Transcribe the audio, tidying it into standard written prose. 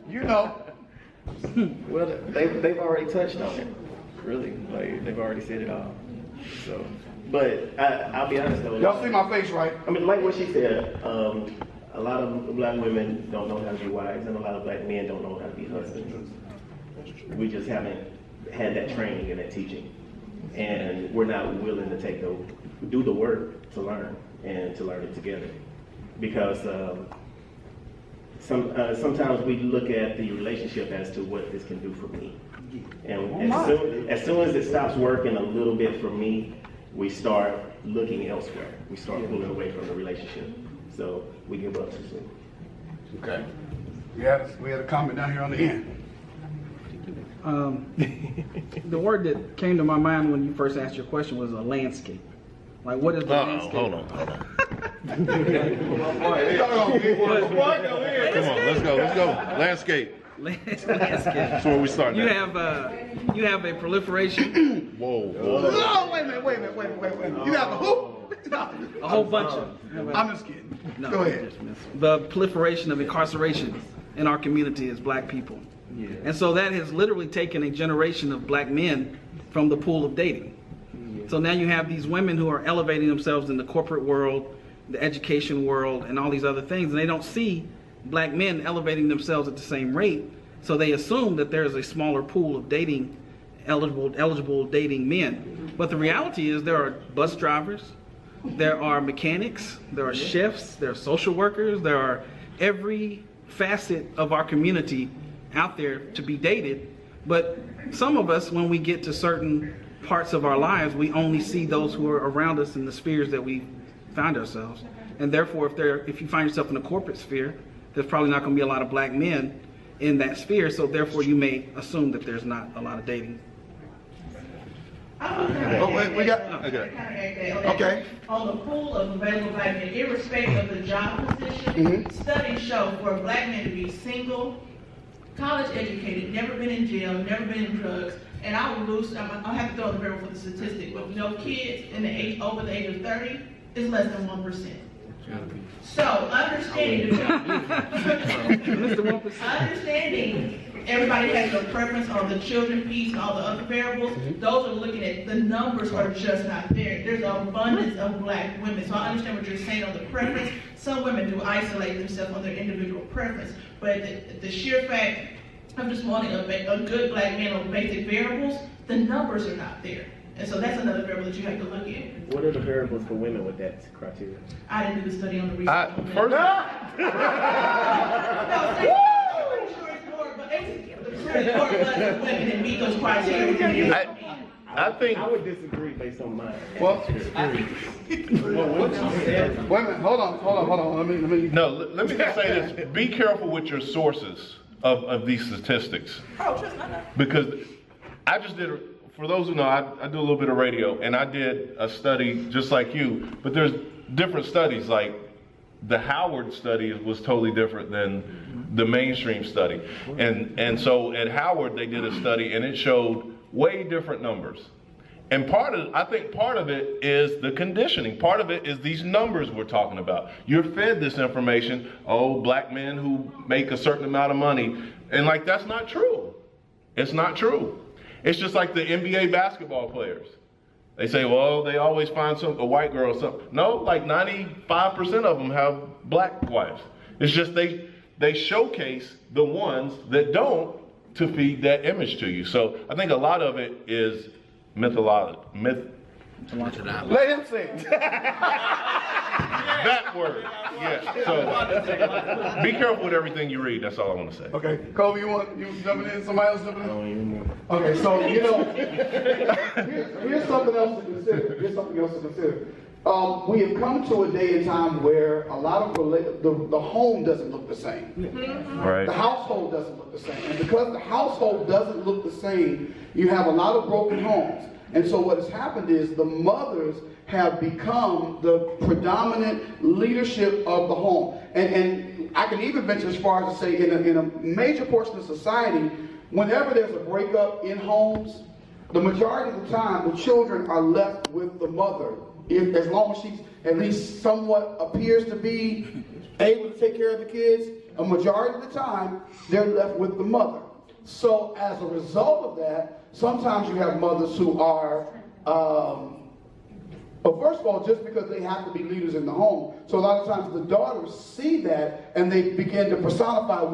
You know. Well, they've already touched on it. Really, like they've already said it all. So, but I'll be honest though. Y'all see my face, right? I mean, like what she said. A lot of black women don't know how to be wives, and a lot of black men don't know how to be husbands. We just haven't had that training and that teaching, and we're not willing to do the work to learn and to learn it together, because sometimes we look at the relationship as to what this can do for me, and as soon as it stops working a little bit for me, we start looking elsewhere. We start pulling away from the relationship, so we give up too soon. Okay. We had a comment down here on the end. The word that came to my mind when you first asked your question was a landscape. Like, what is the landscape? Hold on. Come on, let's go. Landscape. Landscape. That's where we start. You have a proliferation. Whoa. Oh, wait a minute. You have a who? A whole bunch of. I'm just kidding. No, Go ahead. The proliferation of incarceration in our community as black people. Yeah. And so that has literally taken a generation of black men from the pool of dating. So now you have these women who are elevating themselves in the corporate world, the education world, and all these other things, and they don't see black men elevating themselves at the same rate. So they assume that there's a smaller pool of dating, eligible dating men. But the reality is there are bus drivers, there are mechanics, there are chefs, there are social workers, there are every facet of our community out there to be dated. But some of us, when we get to certain parts of our lives, we only see those who are around us in the spheres that we find ourselves. And therefore, if you find yourself in a corporate sphere, there's probably not going to be a lot of black men in that sphere. So therefore, you may assume that there's not a lot of dating. Oh, wait, we got. Okay. On the pool of available black men, irrespective of the job position, studies show for a black man to be single, college educated, never been in jail, never been in drugs, and I'll have to throw the barrel for the statistic, but no kids over the age of 30 is less than 1%. So understanding everybody has a preference on the children piece and all the other variables, those are looking at the numbers are just not there. There's an abundance of black women. So I understand what you're saying on the preference. Some women do isolate themselves on their individual preference, but the sheer fact of just wanting a good black man on basic variables, the numbers are not there. And so that's another variable that you have to look at. What are the variables for women with that criteria? I didn't do the study on the research. First, no, I'm pretty sure it's more, but it's more black women that meet those criteria. I think I would disagree based on mine. Well, wait a minute. Hold on. Let me. No, let me just say this. Be careful with your sources of these statistics. Because I just did, for those who know, I do a little bit of radio, and I did a study just like you, but there's different studies. Like the Howard study was totally different than the mainstream study. And so at Howard, they did a study, and it showed way different numbers. And I think part of it is the conditioning. Part of it is these numbers we're talking about. You're fed this information, black men who make a certain amount of money. And like, that's not true. It's not true. It's just like the NBA basketball players. They say, well, they always find a white girl or something. No, like 95% of them have black wives. It's just they showcase the ones that don't to feed that image to you. So I think a lot of it is mythological. Let him say it. That word. Yeah. So be careful with everything you read. That's all I want to say. Okay, Kobe, you jumping in? Somebody else jumping in? I don't even know. Okay, so here's something else to consider. We have come to a day and time where a lot of the home doesn't look the same. Right. The household doesn't look the same. And because the household doesn't look the same, you have a lot of broken homes. And so what has happened is the mothers have become the predominant leadership of the home. And I can even venture as far as to say in a major portion of society, whenever there's a breakup in homes, the majority of the time the children are left with the mother, as long as she's at least somewhat appears to be able to to take care of the kids, a majority of the time, they're left with the mother. So as a result of that, sometimes you have mothers who are, but first of all, just because they have to be leaders in the home. So a lot of times the daughters see that and they begin to personify